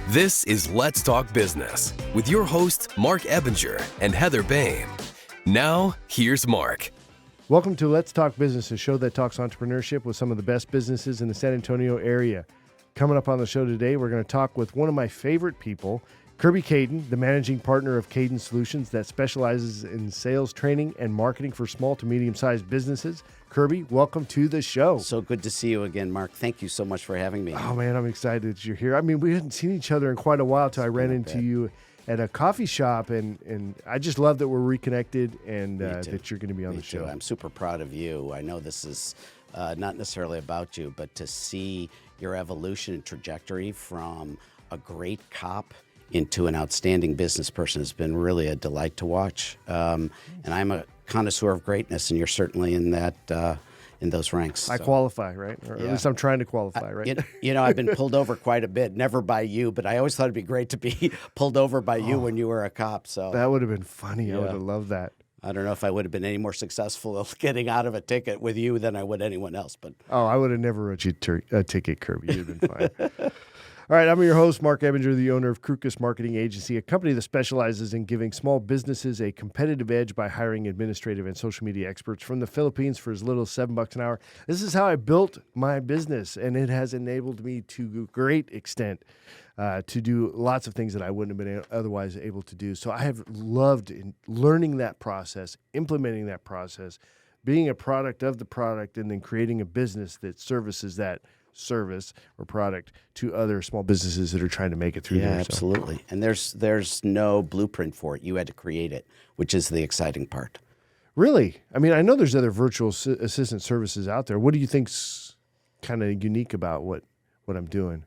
This is Let's Talk Business with your hosts, Marc Ebinger and Heather Boehme. Now, here's Marc. Welcome to Let's Talk Business, a show that talks entrepreneurship with some of the best businesses in the San Antonio area. Coming up on the show today, we're going to talk with one of my favorite people, Kirby Kaden, the managing partner of Kaden Solutions that specializes in sales training and marketing for small to medium-sized businesses. Kirby, welcome to the show. So good to see you again, Marc. Thank you so much for having me. Oh, man, I'm excited that you're here. I mean, we hadn't seen each other in quite a while until I ran into you at a coffee shop, and I just love that we're reconnected and that you're going to be on the show. I'm super proud of you. I know this is not necessarily about you, but to see your evolution and trajectory from a great cop into an outstanding business person has been really a delight to watch. And I'm a connoisseur of greatness, and you're certainly in that in those ranks. I qualify, right? Or at least I'm trying to qualify, right? I've been pulled over quite a bit, never by you, but I always thought it'd be great to be pulled over by you when you were a cop. So that would have been funny. Yeah. I would have loved that. I don't know if I would have been any more successful of getting out of a ticket with you than I would anyone else. But I would have never wrote you a ticket, Kirby. You'd have been fine. All right, I'm your host, Marc Ebinger, the owner of Crükus Marketing Agency, a company that specializes in giving small businesses a competitive edge by hiring administrative and social media experts from the Philippines for as little as $7 an hour. This is how I built my business, and it has enabled me to a great extent to do lots of things that I wouldn't have been otherwise able to do. So I have loved learning that process, implementing that process, being a product of the product, and then creating a business that services that service or product to other small businesses that are trying to make it through there. Absolutely. And there's no blueprint for it. You had to create it, which is the exciting part. Really? I mean, I know there's other virtual assistant services out there. What do you think's kind of unique about what I'm doing?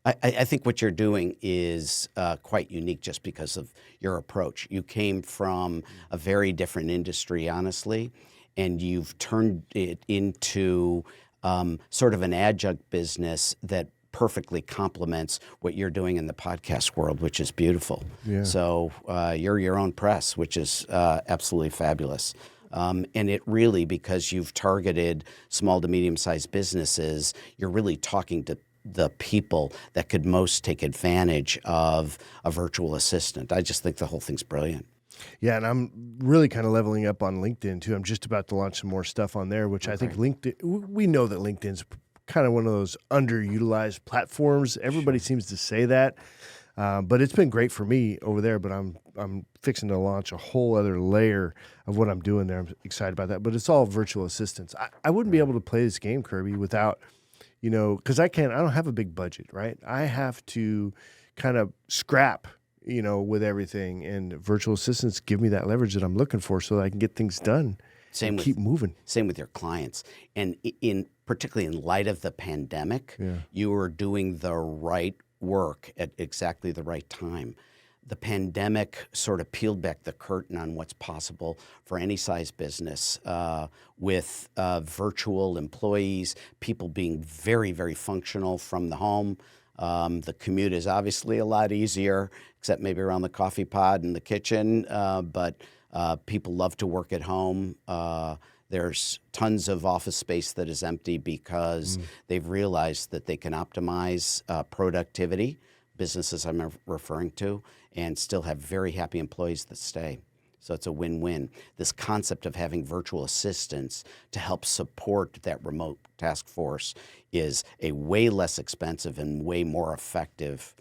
I think what you're doing is quite unique just because of your approach. You came from a very different industry, honestly, and you've turned it into sort of an adjunct business that perfectly complements what you're doing in the podcast world, which is beautiful. Yeah. So you're your own press, which is absolutely fabulous. And it really, because you've targeted small to medium-sized businesses, you're really talking to the people that could most take advantage of a virtual assistant. I just think the whole thing's brilliant. Yeah, and I'm really kind of leveling up on LinkedIn, too. I'm just about to launch some more stuff on there, which I think LinkedIn, we know that LinkedIn's kind of one of those underutilized platforms. Everybody seems to say that, but it's been great for me over there, but I'm fixing to launch a whole other layer of what I'm doing there. I'm excited about that, but it's all virtual assistants. I wouldn't be able to play this game, Kirby, without, because I don't have a big budget, right? I have to kind of scrap with everything, and virtual assistants give me that leverage that I'm looking for so that I can get things done and keep moving. Same with your clients. And particularly in light of the pandemic, you were doing the right work at exactly the right time. The pandemic sort of peeled back the curtain on what's possible for any size business with virtual employees, people being very, very functional from the home. The commute is obviously a lot easier, except maybe around the coffee pod in the kitchen, but people love to work at home. There's tons of office space that is empty because they've realized that they can optimize productivity, businesses I'm referring to, and still have very happy employees that stay. So it's a win-win. This concept of having virtual assistants to help support that remote task force is a way less expensive and way more effective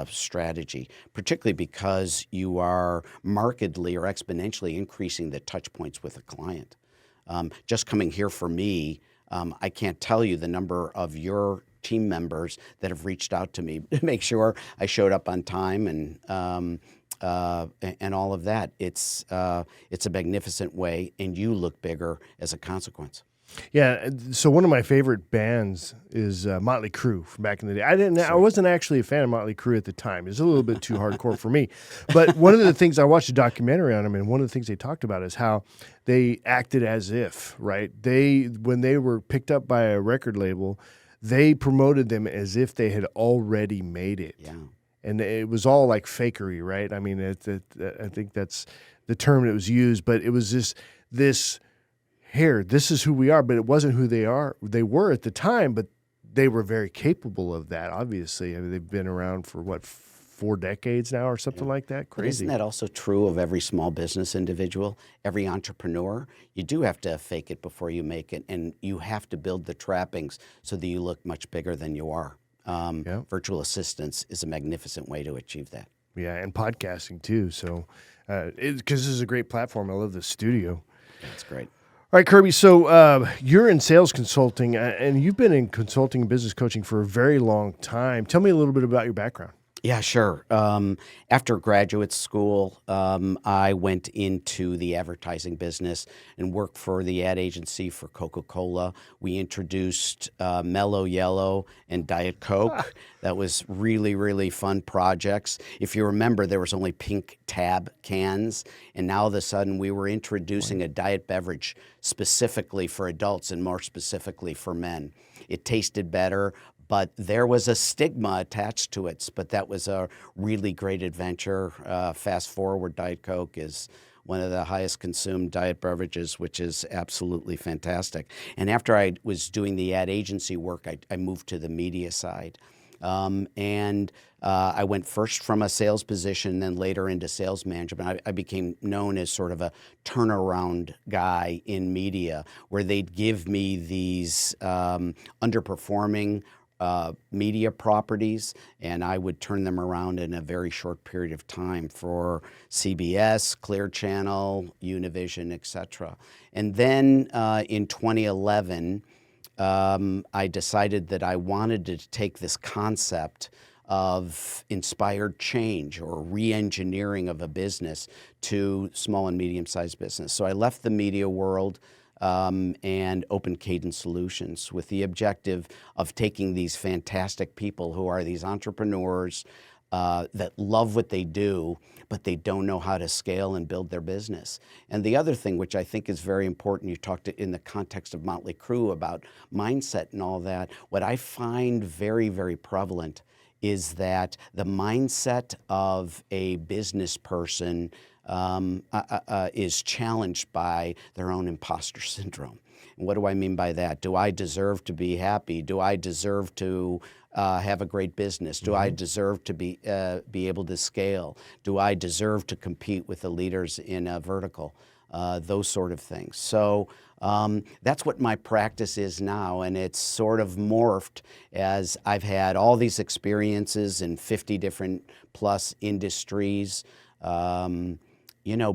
strategy, particularly because you are markedly or exponentially increasing the touch points with a client. Just coming here for me, I can't tell you the number of your team members that have reached out to me to make sure I showed up on time and all of that. It's a magnificent way, and you look bigger as a consequence. Yeah, so one of my favorite bands is Motley Crue from back in the day. I wasn't actually a fan of Motley Crue at the time. It was a little bit too hardcore for me. But one of the things, I watched a documentary on them, and one of the things they talked about is how they acted as if, right? When they were picked up by a record label, they promoted them as if they had already made it. Yeah. And it was all like fakery, right? I mean, I think that's the term that was used, but it was this here, this is who we are, but it wasn't who they were at the time, but they were very capable of that, obviously. I mean, they've been around for, 4 decades now or something like that? But Crazy. isn't that also true of every small business individual, every entrepreneur? You do have to fake it before you make it, and you have to build the trappings so that you look much bigger than you are. Virtual assistants is a magnificent way to achieve that. Yeah, and podcasting too. So, because this is a great platform. I love the studio. That's great. All right, Kirby. So you're in sales consulting, and you've been in consulting and business coaching for a very long time. Tell me a little bit about your background. Yeah, sure. After graduate school, I went into the advertising business and worked for the ad agency for Coca-Cola. We introduced Mellow Yellow and Diet Coke. That was really, really fun projects. If you remember, there was only pink tab cans, and now all of a sudden we were introducing a diet beverage specifically for adults and more specifically for men. It tasted better, but there was a stigma attached to it. But that was a really great adventure. Fast forward, Diet Coke is one of the highest consumed diet beverages, which is absolutely fantastic. And after I was doing the ad agency work, I moved to the media side. I went first from a sales position, then later into sales management. I became known as sort of a turnaround guy in media, where they'd give me these underperforming media properties, and I would turn them around in a very short period of time for CBS, Clear Channel, Univision, etc. And then in 2011, I decided that I wanted to take this concept of inspired change or re-engineering of a business to small and medium-sized business. So I left the media world and opened Kaden Solutions with the objective of taking these fantastic people who are these entrepreneurs that love what they do, but they don't know how to scale and build their business. And the other thing, which I think is very important, you talked in the context of Motley Crue about mindset and all that, what I find very, very prevalent is that the mindset of a business person is challenged by their own imposter syndrome. And what do I mean by that? Do I deserve to be happy? Do I deserve to have a great business? Do I deserve to be able to scale? Do I deserve to compete with the leaders in a vertical? Those sort of things. So that's what my practice is now, and it's sort of morphed as I've had all these experiences in 50 different plus industries.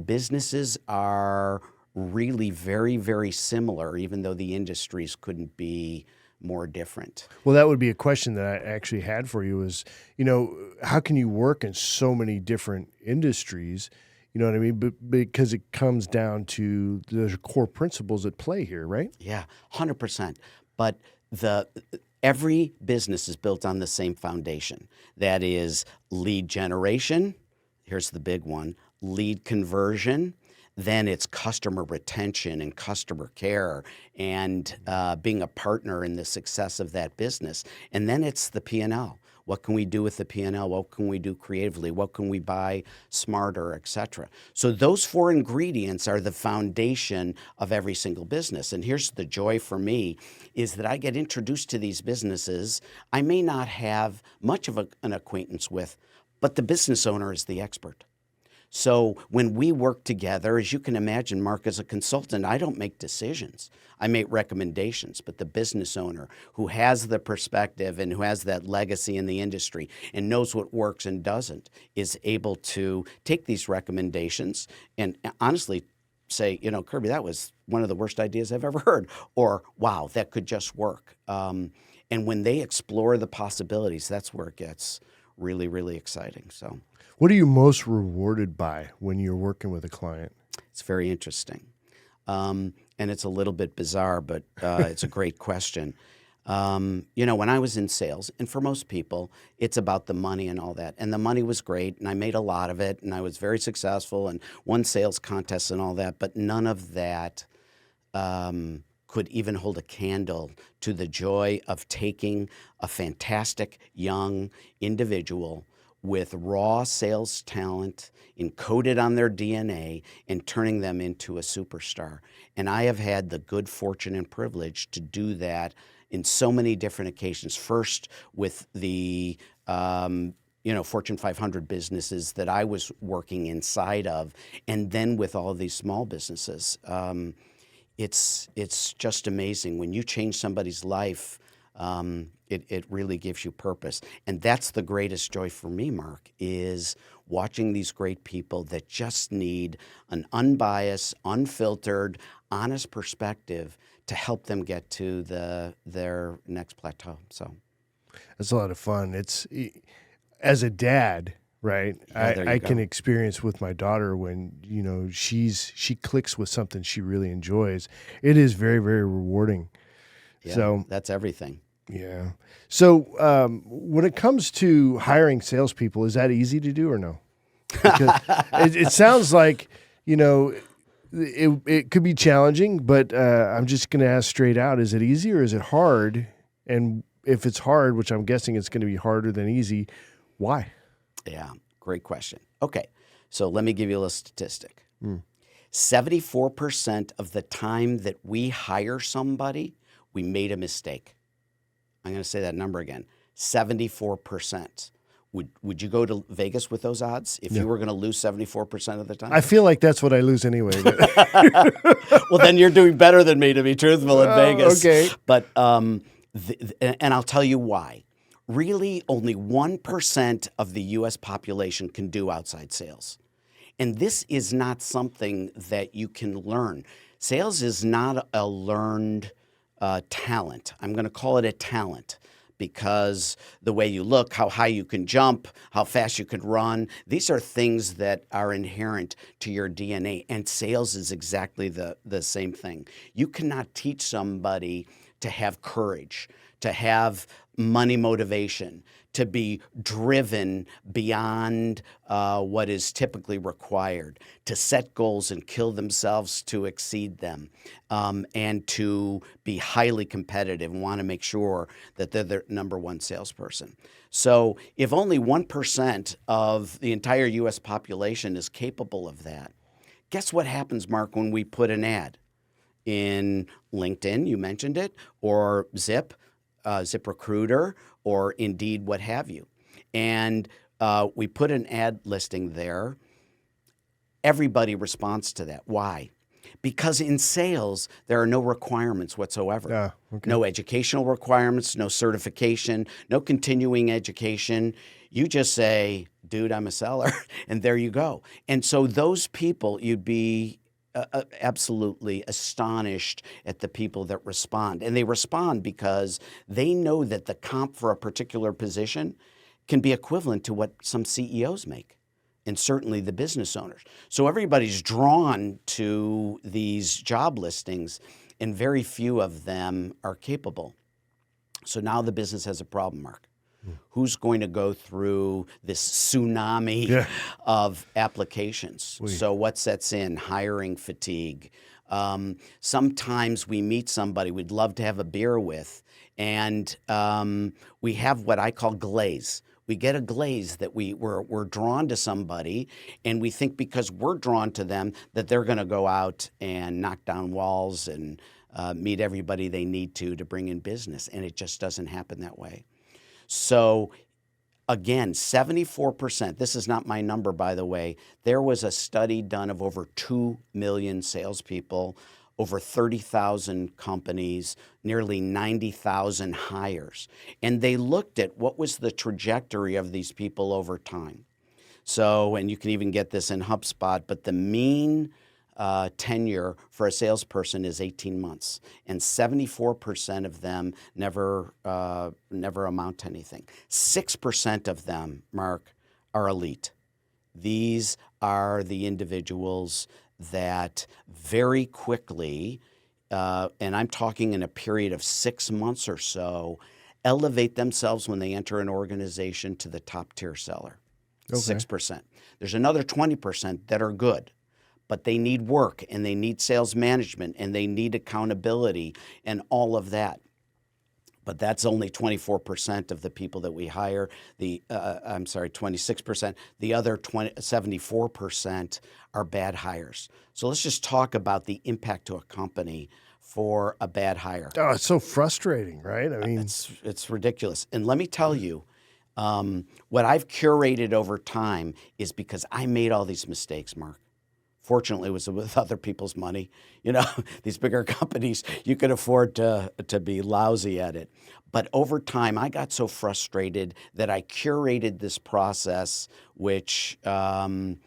Businesses are really very, very similar, even though the industries couldn't be more different. Well, that would be a question that I actually had for you is, how can you work in so many different industries? You know what I mean? But because it comes down to the core principles at play here, right? Yeah, 100%. But every business is built on the same foundation. That is lead generation. Here's the big one. Lead conversion, then it's customer retention and customer care and being a partner in the success of that business. And then it's the P&L. What can we do with the P&L? What can we do creatively? What can we buy smarter, et cetera? So those 4 ingredients are the foundation of every single business. And here's the joy for me is that I get introduced to these businesses I may not have much of an acquaintance with, but the business owner is the expert. So when we work together, as you can imagine, Marc, as a consultant, I don't make decisions. I make recommendations, but the business owner who has the perspective and who has that legacy in the industry and knows what works and doesn't is able to take these recommendations and honestly say, Kirby, that was one of the worst ideas I've ever heard, or wow, that could just work. And when they explore the possibilities, that's where it gets really, really exciting. So. What are you most rewarded by when you're working with a client? It's very interesting. And it's a little bit bizarre, but it's a great question. When I was in sales, and for most people, it's about the money and all that. And the money was great, and I made a lot of it, and I was very successful and won sales contests and all that, but none of that could even hold a candle to the joy of taking a fantastic young individual with raw sales talent encoded on their DNA and turning them into a superstar. And I have had the good fortune and privilege to do that in so many different occasions. First with the Fortune 500 businesses that I was working inside of, and then with all of these small businesses. It's just amazing. When you change somebody's life, it really gives you purpose. And that's the greatest joy for me, Mark, is watching these great people that just need an unbiased, unfiltered, honest perspective to help them get to their next plateau. So that's a lot of fun. It's, as a dad, right? Yeah, I can experience with my daughter when, she clicks with something she really enjoys. It is very, very rewarding. Yeah, so that's everything. Yeah. So when it comes to hiring salespeople, is that easy to do or no? Because it sounds like, it could be challenging, but I'm just going to ask straight out, is it easy or is it hard? And if it's hard, which I'm guessing it's going to be harder than easy, why? Yeah, great question. Okay, so let me give you a little statistic. 74% of the time that we hire somebody, we made a mistake. I'm going to say that number again, 74%. Would you go to Vegas with those odds if you were going to lose 74% of the time? I feel like that's what I lose anyway. Well, then you're doing better than me, to be truthful, in Vegas. Okay. But and I'll tell you why. Really, only 1% of the U.S. population can do outside sales. And this is not something that you can learn. Sales is not a learned talent. I'm going to call it a talent because the way you look, how high you can jump, how fast you can run, these are things that are inherent to your DNA. And sales is exactly the same thing. You cannot teach somebody to have courage, to have money motivation, to be driven beyond what is typically required, to set goals and kill themselves to exceed them, and to be highly competitive and want to make sure that they're the number one salesperson. So if only 1% of the entire U.S. population is capable of that, guess what happens, Mark, when we put an ad in LinkedIn, you mentioned it, or ZipRecruiter, or Indeed, what have you. And we put an ad listing there. Everybody responds to that. Why? Because in sales, there are no requirements whatsoever. No educational requirements, no certification, no continuing education. You just say, dude, I'm a seller, and there you go. And so those people, you'd be absolutely astonished at the people that respond. And they respond because they know that the comp for a particular position can be equivalent to what some CEOs make, and certainly the business owners. So everybody's drawn to these job listings, and very few of them are capable. So now the business has a problem, Mark. Who's going to go through this tsunami of applications? So what sets in? Hiring fatigue. Sometimes we meet somebody we'd love to have a beer with, and we have what I call glaze. We get a glaze that we're drawn to somebody, and we think because we're drawn to them that they're going to go out and knock down walls and meet everybody they need to bring in business, and it just doesn't happen that way. So again, 74%, this is not my number, by the way. There was a study done of over 2 million salespeople, over 30,000 companies, nearly 90,000 hires. And they looked at what was the trajectory of these people over time. So, and you can even get this in HubSpot, but the mean tenure for a salesperson is 18 months, and 74% of them never amount to anything. 6% of them, Mark, are elite. These are the individuals that very quickly, and I'm talking in a period of 6 months or so, elevate themselves when they enter an organization to the top tier seller. 6%. There's another 20% that are good, but they need work, and they need sales management, and they need accountability and all of that. But that's only 24% of the people that we hire. 26%. The other 74% are bad hires. So let's just talk about the impact to a company for a bad hire. Oh, it's so frustrating, right? I mean, It's ridiculous. And let me tell you, what I've curated over time is because I made all these mistakes, Mark. Fortunately, it was with other people's money. You know, these bigger companies, you can afford to be lousy at it. But over time, I got so frustrated that I curated this process, which I'm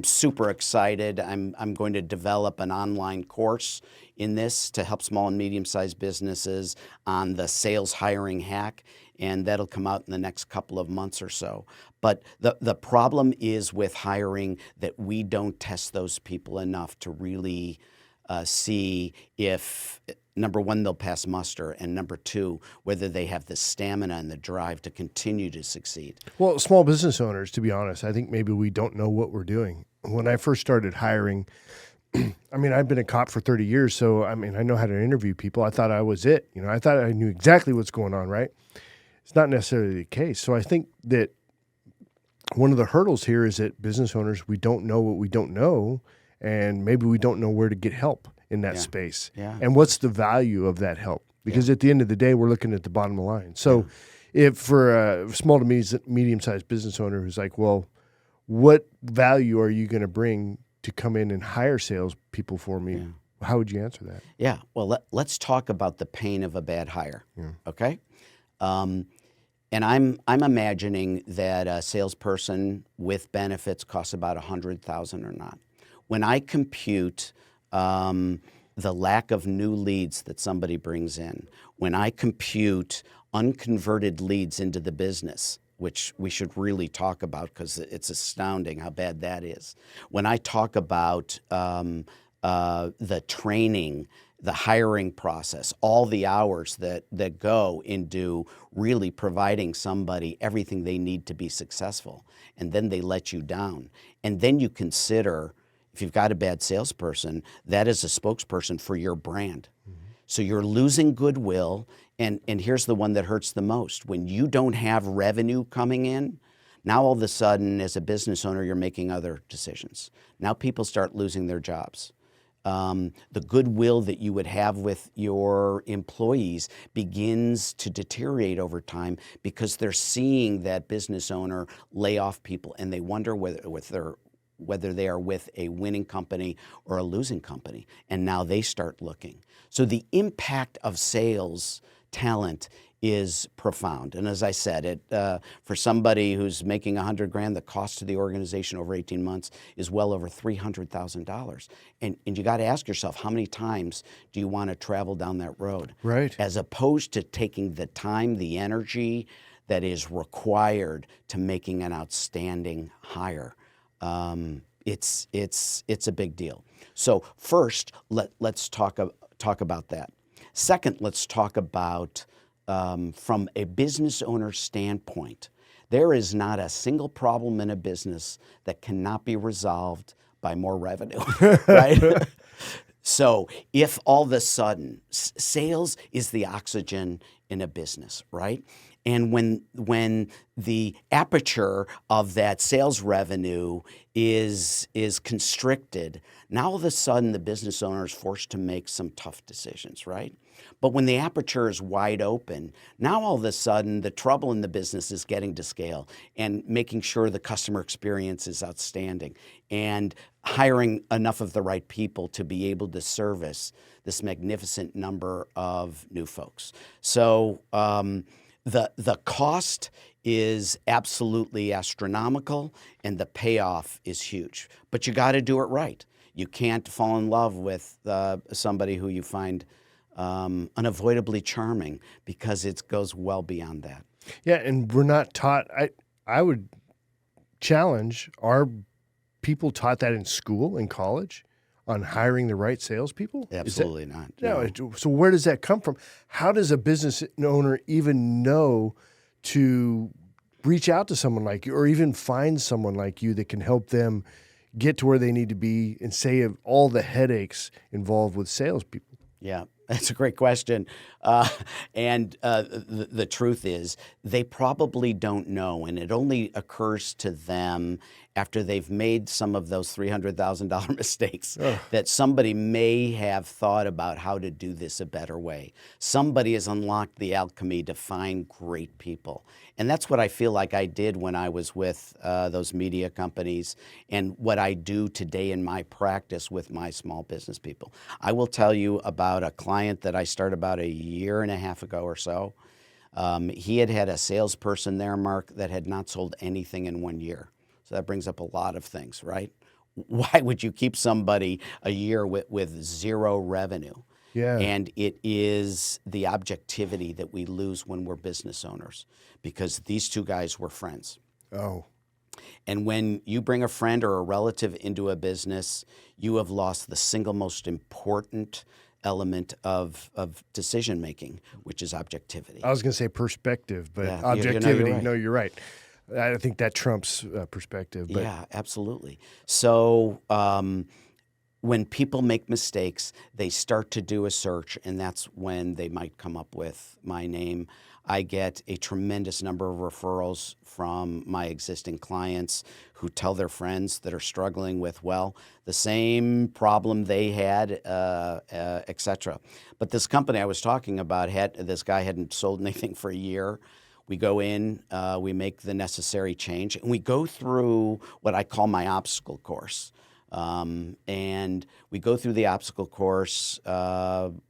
super excited. I'm going to develop an online course in this to help small and medium-sized businesses on the sales hiring hack, and that'll come out in the next couple of months or so. But the problem is with hiring that we don't test those people enough to really see if, number one, they'll pass muster, and number two, whether they have the stamina and the drive to continue to succeed. well, small business owners, to be honest, I think maybe we don't know what we're doing. When I first started hiring, I mean, I've been a cop for 30 years, so I mean, I know how to interview people. I thought I was it. You know, I thought I knew exactly what's going on, right? It's not necessarily the case. So I think that one of the hurdles here is that business owners, we don't know what we don't know, and maybe we don't know where to get help in that space. Yeah. And what's the value of that help? Because at the end of the day, we're looking at the bottom line. So if for a small to medium-sized business owner who's like, well, what value are you going to bring to come in and hire salespeople for me? Yeah. How would you answer that? Yeah. Well, let's talk about the pain of a bad hire. Yeah. Okay. And I'm imagining that a salesperson with benefits costs about $100,000 or not. When I compute the lack of new leads that somebody brings in, when I compute unconverted leads into the business, which we should really talk about because it's astounding how bad that is. When I talk about the training, the hiring process, all the hours that go into really providing somebody everything they need to be successful, and then they let you down. And then you consider, if you've got a bad salesperson, that is a spokesperson for your brand. Mm-hmm. So you're losing goodwill, and here's the one that hurts the most. When you don't have revenue coming in, now all of a sudden, as a business owner, you're making other decisions. Now people start losing their jobs. The goodwill that you would have with your employees begins to deteriorate over time because they're seeing that business owner lay off people, and they wonder whether they are with a winning company or a losing company. And now they start looking. So the impact of sales talent is profound. And as I said, for somebody who's making $100,000, the cost to the organization over 18 months is well over $300,000. And you got to ask yourself, how many times do you want to travel down that road? Right. As opposed to taking the time, the energy that is required to making an outstanding hire. It's a big deal. So first, let's talk about that. Second, let's talk about from a business owner standpoint, there is not a single problem in a business that cannot be resolved by more revenue, right? So if all of a sudden sales is the oxygen in a business, right? And when the aperture of that sales revenue is constricted, now all of a sudden the business owner is forced to make some tough decisions, right? But when the aperture is wide open, now all of a sudden the trouble in the business is getting to scale and making sure the customer experience is outstanding and hiring enough of the right people to be able to service this magnificent number of new folks. So the cost is absolutely astronomical and the payoff is huge. But you got to do it right. You can't fall in love with somebody who you find unavoidably charming because it goes well beyond that. Yeah, and we're not taught. I would challenge, are people taught that in school, in college, on hiring the right salespeople? Absolutely not. No. So where does that come from? How does a business owner even know to reach out to someone like you or even find someone like you that can help them get to where they need to be and save all the headaches involved with salespeople? Yeah. That's a great question. And the truth is, they probably don't know, and it only occurs to them after they've made some of those $300,000 mistakes that somebody may have thought about how to do this a better way. Somebody has unlocked the alchemy to find great people. And that's what I feel like I did when I was with those media companies, and what I do today in my practice with my small business people. I will tell you about a client that I started about a year and a half ago or so. He had a salesperson there, Mark, that had not sold anything in 1 year. So that brings up a lot of things, right? Why would you keep somebody a year with zero revenue? Yeah. And it is the objectivity that we lose when we're business owners, because these two guys were friends. Oh. And when you bring a friend or a relative into a business, you have lost the single most important element of decision making, which is objectivity. I was going to say perspective, but Yeah, objectivity. you're right. No, you're right. I think that trumps perspective. But Yeah, absolutely. So when people make mistakes, they start to do a search, and that's when they might come up with my name. I get a tremendous number of referrals from my existing clients who tell their friends that are struggling with, well, the same problem they had, et cetera. But this company I was talking about, this guy hadn't sold anything for a year. We go in, we make the necessary change, and we go through what I call my obstacle course. And we go through the obstacle course. You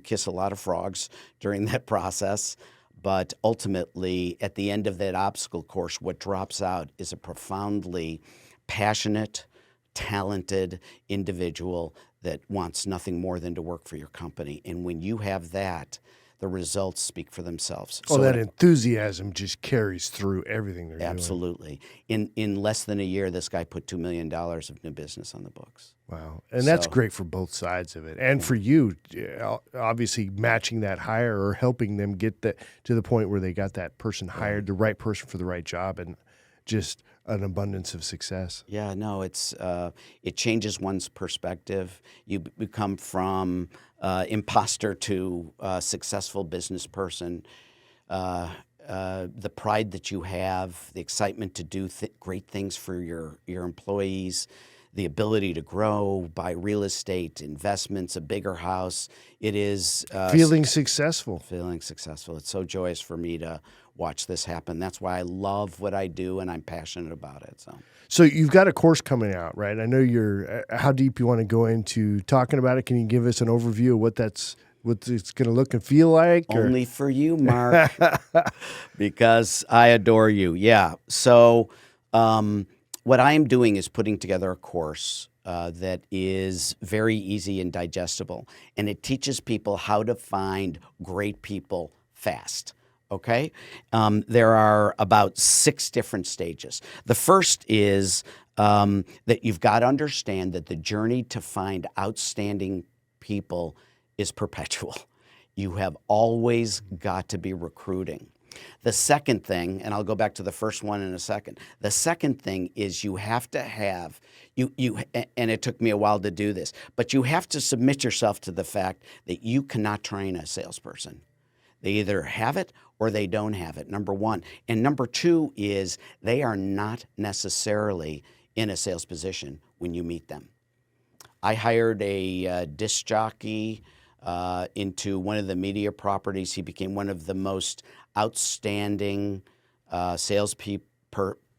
kiss a lot of frogs during that process, but ultimately, at the end of that obstacle course, what drops out is a profoundly passionate, talented individual that wants nothing more than to work for your company. And when you have that, the results speak for themselves. Oh, so that enthusiasm just carries through everything they're doing. Absolutely. In less than a year, this guy put $2 million of new business on the books. Wow. And that's great for both sides of it. And for you, obviously matching that hire or helping them get to the point where they got that person hired, the right person for the right job, and just an abundance of success. Yeah, no, it changes one's perspective. You become from imposter to successful business person. The pride that you have, the excitement to do great things for your employees, the ability to grow, buy real estate, investments, a bigger house. It is feeling successful. Feeling successful. It's so joyous for me to watch this happen. That's why I love what I do, and I'm passionate about it. So you've got a course coming out, right? I know how deep you want to go into talking about it. Can you give us an overview of what it's going to look and feel like? Only for you, Mark, because I adore you. Yeah. So what I am doing is putting together a course that is very easy and digestible, and it teaches people how to find great people fast. Okay? There are about 6 different stages. The first is that you've got to understand that the journey to find outstanding people is perpetual. You have always got to be recruiting. The second thing, and I'll go back to the first one in a second. The second thing is you have to have, and it took me a while to do this, but you have to submit yourself to the fact that you cannot train a salesperson. They either have it or they don't have it, number one. And number two is they are not necessarily in a sales position when you meet them. I hired a disc jockey into one of the media properties. He became one of the most outstanding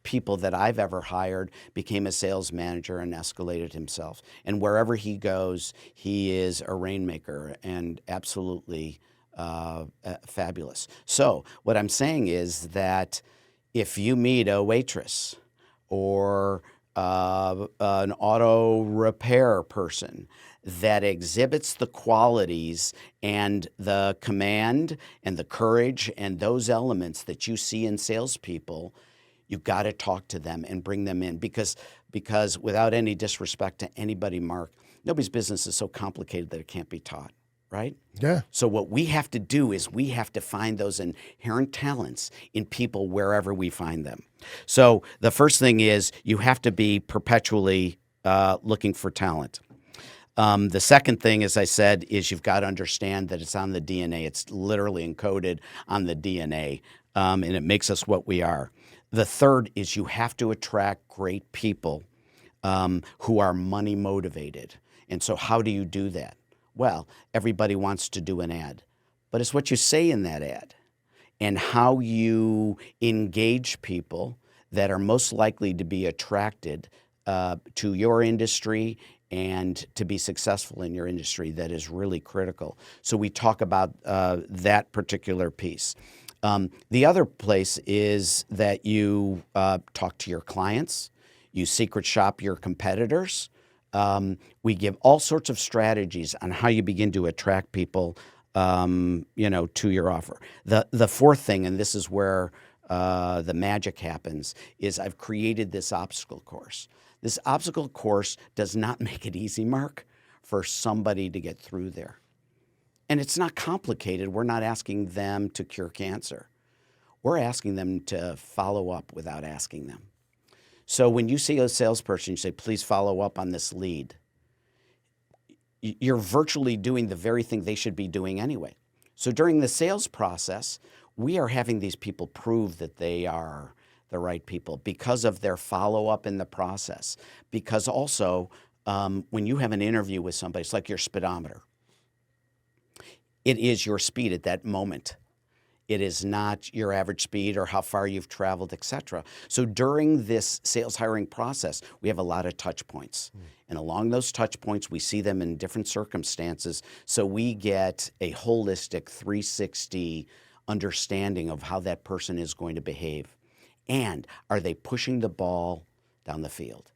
people that I've ever hired, became a sales manager and escalated himself. And wherever he goes, he is a rainmaker and absolutely fabulous. So what I'm saying is that if you meet a waitress or an auto repair person that exhibits the qualities and the command and the courage and those elements that you see in salespeople, you've got to talk to them and bring them in because without any disrespect to anybody, Mark, nobody's business is so complicated that it can't be taught. Right? Yeah. So what we have to do is we have to find those inherent talents in people wherever we find them. So the first thing is you have to be perpetually looking for talent. The second thing, as I said, is you've got to understand that it's on the DNA. It's literally encoded on the DNA, and it makes us what we are. The third is you have to attract great people who are money motivated. And so how do you do that? Well, everybody wants to do an ad, but it's what you say in that ad and how you engage people that are most likely to be attracted to your industry and to be successful in your industry that is really critical. So we talk about that particular piece. The other place is that you talk to your clients, you secret shop your competitors. We give all sorts of strategies on how you begin to attract people, to your offer. The fourth thing, and this is where the magic happens, is I've created this obstacle course. This obstacle course does not make it easy, Marc, for somebody to get through there. And it's not complicated. We're not asking them to cure cancer. We're asking them to follow up without asking them. So when you see a salesperson, you say, please follow up on this lead. You're virtually doing the very thing they should be doing anyway. So during the sales process, we are having these people prove that they are the right people because of their follow-up in the process. Because also, when you have an interview with somebody, it's like your speedometer. It is your speed at that moment. It is not your average speed or how far you've traveled, et cetera. So during this sales hiring process, we have a lot of touch points. And along those touch points, we see them in different circumstances. So we get a holistic 360 understanding of how that person is going to behave. And are they pushing the ball down the field?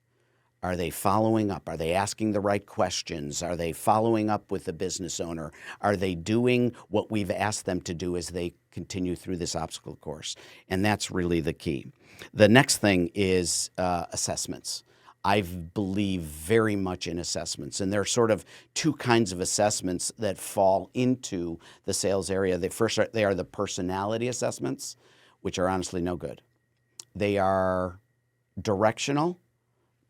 Are they following up? Are they asking the right questions? Are they following up with the business owner? Are they doing what we've asked them to do as they continue through this obstacle course? And that's really the key. The next thing is assessments. I believe very much in assessments, and there are sort of two kinds of assessments that fall into the sales area. They are the personality assessments, which are honestly no good. They are directional,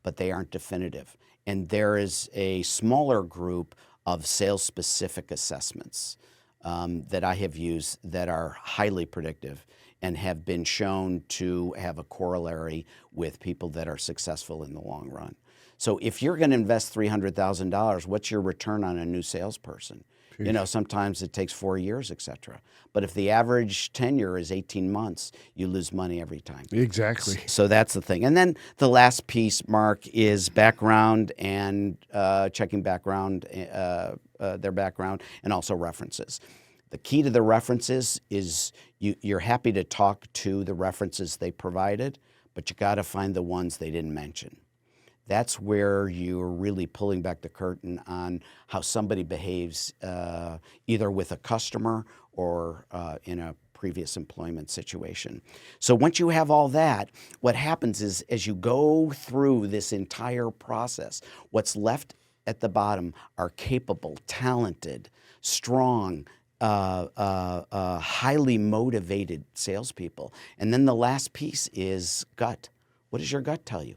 but they aren't definitive. And there is a smaller group of sales-specific assessments that I have used that are highly predictive and have been shown to have a corollary with people that are successful in the long run. So if you're going to invest $300,000, what's your return on a new salesperson? Sometimes it takes 4 years, et cetera. But if the average tenure is 18 months, you lose money every time. Exactly. So that's the thing. And then the last piece, Marc, is background and checking background, their background, and also references. The key to the references is you're happy to talk to the references they provided, but you got to find the ones they didn't mention. That's where you're really pulling back the curtain on how somebody behaves either with a customer or in a previous employment situation. So once you have all that, what happens is as you go through this entire process, what's left at the bottom are capable, talented, strong, highly motivated salespeople. And then the last piece is gut. What does your gut tell you?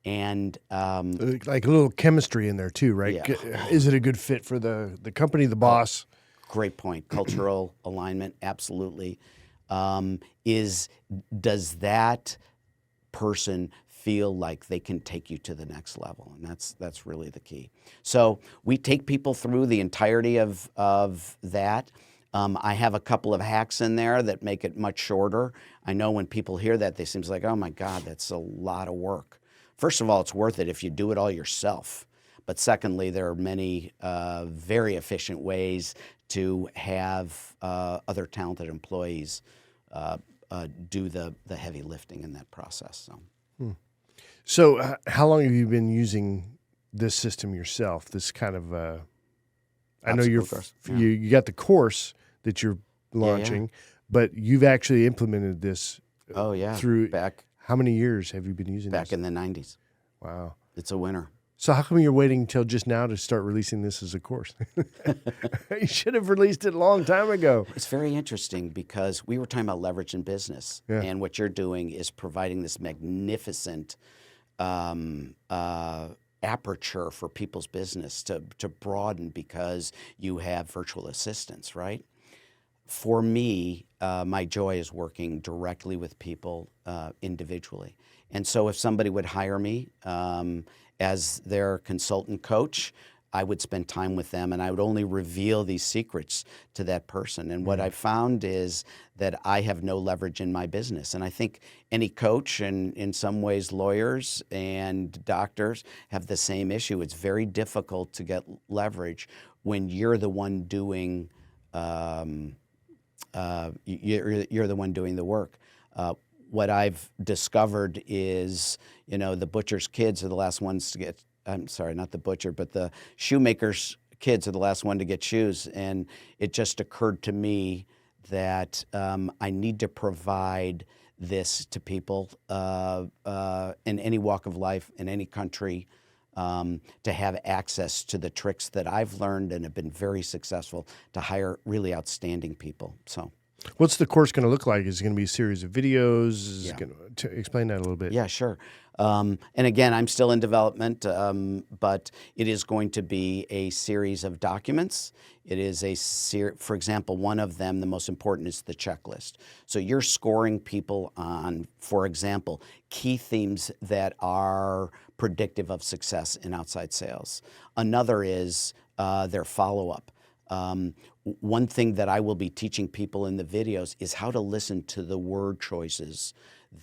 And like a little chemistry in there too, right? Yeah. Is it a good fit for the company, the boss? Great point. Cultural alignment, absolutely. Does that person feel like they can take you to the next level? And that's really the key. So we take people through the entirety of that. I have a couple of hacks in there that make it much shorter. I know when people hear that, they seem like, oh my God, that's a lot of work. First of all, it's worth it if you do it all yourself. But secondly, there are many very efficient ways to have other talented employees do the heavy lifting in that process. So how long have you been using this system yourself? This kind of, I know you got the course that you're launching, but you've actually implemented this. Oh yeah, through back. How many years have you been using this? Back in the 90s. Wow. It's a winner. So how come you're waiting until just now to start releasing this as a course? You should have released it a long time ago. It's very interesting because we were talking about leverage in business. Yeah. And what you're doing is providing this magnificent aperture for people's business to broaden because you have virtual assistants, right? For me, my joy is working directly with people individually. And so if somebody would hire me as their consultant coach, I would spend time with them and I would only reveal these secrets to that person. And what I found is that I have no leverage in my business. And I think any coach and in some ways lawyers and doctors have the same issue. It's very difficult to get leverage when you're the one doing you're the one doing the work. What I've discovered is, the butcher's kids are the last ones to get, I'm sorry, not the butcher, but the shoemaker's kids are the last one to get shoes. And it just occurred to me that I need to provide this to people in any walk of life, in any country, to have access to the tricks that I've learned and have been very successful to hire really outstanding people. So, what's the course going to look like? Is it going to be a series of videos? Is it going to explain that a little bit? Yeah, sure. And again, I'm still in development, but it is going to be a series of documents. It is for example, one of them, the most important, is the checklist. So you're scoring people on, for example, key themes that are predictive of success in outside sales. Another is their follow-up. One thing that I will be teaching people in the videos is how to listen to the word choices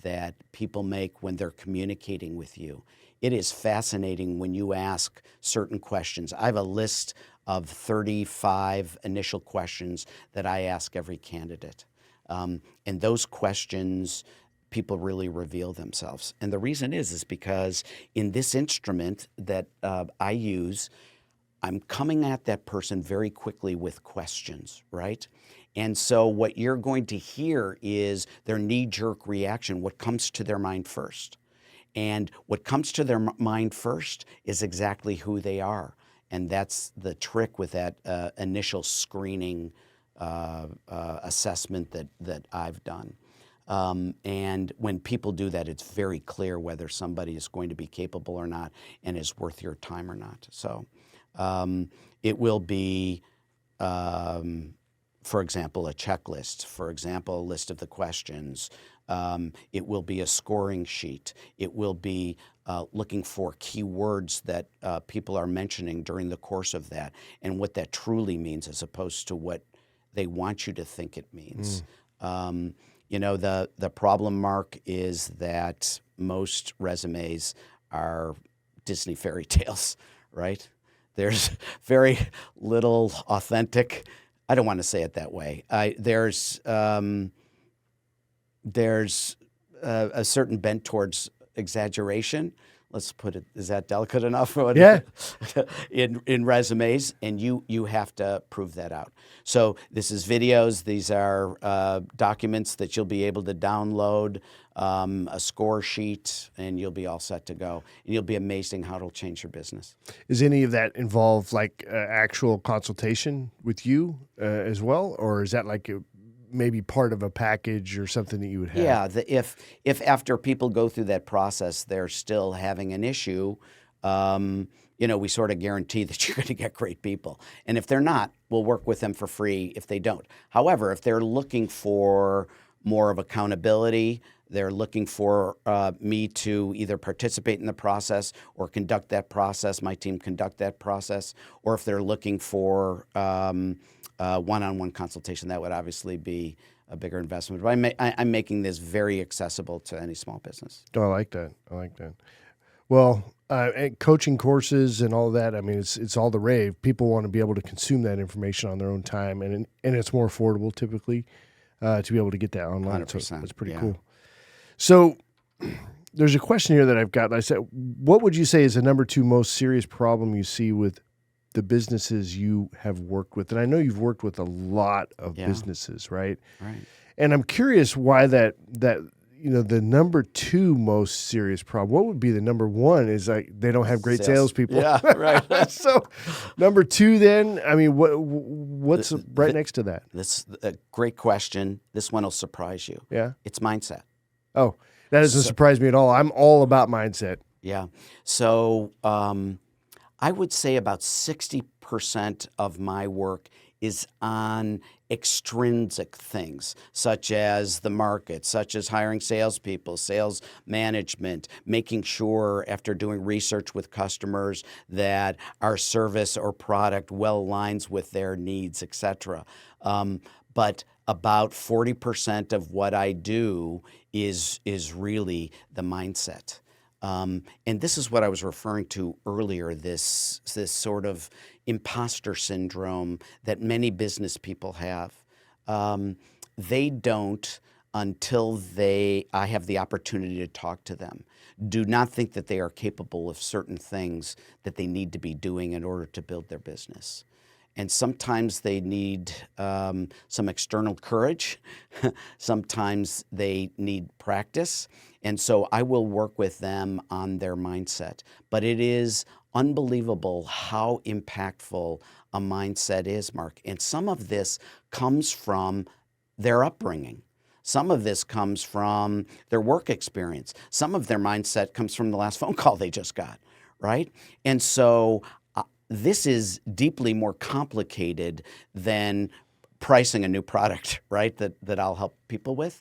that people make when they're communicating with you. It is fascinating when you ask certain questions. I have a list of 35 initial questions that I ask every candidate. And those questions, people really reveal themselves. And the reason is because in this instrument that I use, I'm coming at that person very quickly with questions, right? And so what you're going to hear is their knee-jerk reaction, what comes to their mind first. And what comes to their mind first is exactly who they are. And that's the trick with that initial screening assessment that I've done. And when people do that, it's very clear whether somebody is going to be capable or not and is worth your time or not. So it will be, for example, a checklist, for example, a list of the questions. It will be a scoring sheet. It will be looking for keywords that people are mentioning during the course of that and what that truly means as opposed to what they want you to think it means. The problem, Marc, is that most resumes are Disney fairy tales, right? There's very little authentic. I don't want to say it that way. There's a certain bent towards exaggeration. Let's put it, is that delicate enough? Yeah. in resumes, and you have to prove that out. So this is videos. These are documents that you'll be able to download, a score sheet, and you'll be all set to go. And you'll be amazing how it'll change your business. Is any of that involve like actual consultation with you as well? Or is that like maybe part of a package or something that you would have? Yeah, if after people go through that process, they're still having an issue, we sort of guarantee that you're going to get great people. And if they're not, we'll work with them for free if they don't. However, if they're looking for more of accountability, they're looking for me to either participate in the process or conduct that process, my team conduct that process, or if they're looking for one-on-one consultation, that would obviously be a bigger investment. But I'm making this very accessible to any small business. Oh, I like that. Well, coaching courses and all that, I mean, it's all the rave. People want to be able to consume that information on their own time, and it's more affordable typically to be able to get that online. 100%, so that's pretty cool. So there's a question here that I've got. I said, what would you say is the number 2 most serious problem you see with the businesses you have worked with? And I know you've worked with a lot of businesses, right? Right. And I'm curious why that the number 2 most serious problem. What would be the number 1? Is like they don't have great salespeople. Yeah, right. So number 2, then, I mean, what's right next to that? This is a great question. This one will surprise you. Yeah, it's mindset. Oh, that doesn't surprise me at all. I'm all about mindset. Yeah. So I would say about 60% of my work is on extrinsic things, such as the market, such as hiring salespeople, sales management, making sure after doing research with customers that our service or product well aligns with their needs, etc. But about 40% of what I do is really the mindset. And this is what I was referring to earlier, this sort of imposter syndrome that many business people have. They don't, until I have the opportunity to talk to them, do not think that they are capable of certain things that they need to be doing in order to build their business. And sometimes they need some external courage. Sometimes they need practice. And so I will work with them on their mindset. But it is unbelievable how impactful a mindset is, Mark. And some of this comes from their upbringing. Some of this comes from their work experience. Some of their mindset comes from the last phone call they just got, right? And so this is deeply more complicated than pricing a new product, right, that I'll help people with.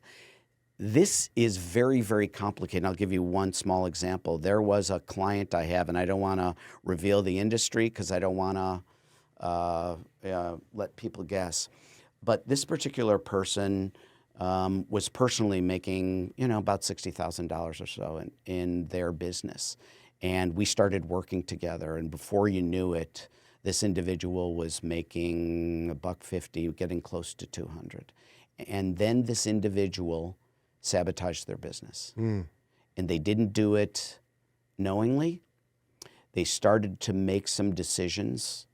This is very, very complicated. I'll give you one small example. There was a client I have, and I don't want to reveal the industry because I don't want to let people guess. But this particular person was personally making, about $60,000 or so in their business. And we started working together, and before you knew it, this individual was making $150, getting close to $200. And then this individual sabotaged their business. And they didn't do it knowingly. They started to make some decisions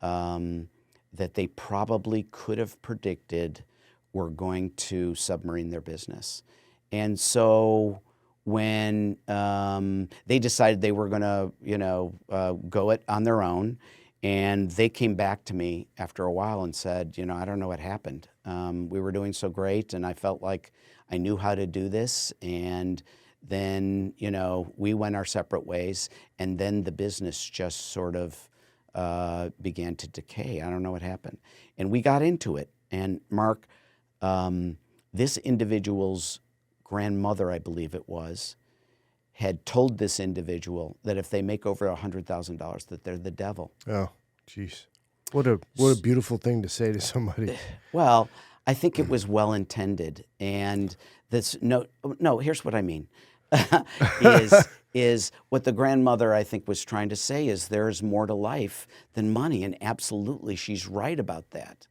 that they probably could have predicted were going to submarine their business. And so when they decided they were going to, go it on their own, and they came back to me after a while and said, I don't know what happened. We were doing so great, and I felt like I knew how to do this. And then, we went our separate ways, and then the business just sort of began to decay. I don't know what happened. And we got into it. And Mark, this individual's grandmother, I believe it was, had told this individual that if they make over $100,000, that they're the devil. Oh, jeez. What a beautiful thing to say to somebody. Well, I think it was well intended, and this no. Here's what I mean: is what the grandmother I think was trying to say is there is more to life than money, and absolutely, she's right about that.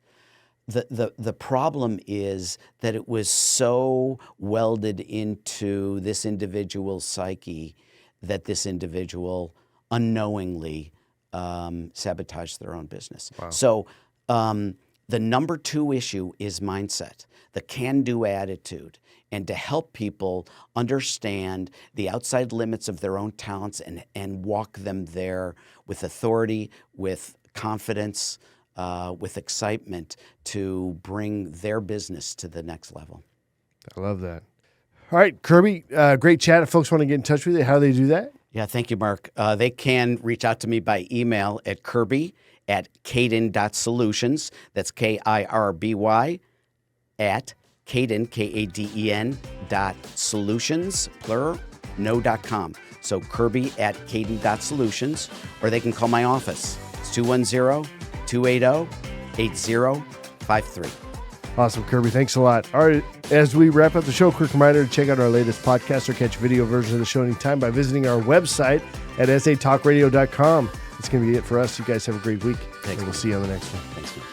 The problem is that it was so welded into this individual's psyche that this individual unknowingly sabotaged their own business. Wow. So the number 2 issue is mindset, the can-do attitude, and to help people understand the outside limits of their own talents and walk them there with authority, with confidence, with excitement to bring their business to the next level. I love that. All right, Kirby, great chat. If folks want to get in touch with you, how do they do that? Yeah, thank you, Mark. They can reach out to me by email at Kirby@Kaden.Solutions. That's Kirby at Kaden, Kaden.Solutions, plural, no.com. So Kirby@Kaden.Solutions, or they can call my office. It's 210-280-8053. Awesome, Kirby. Thanks a lot. All right, as we wrap up the show, quick reminder to check out our latest podcast or catch video version of the show anytime by visiting our website at satalkradio.com. It's going to be it for us. You guys have a great week. Thanks, and we'll see you on the next one. Thanks, man.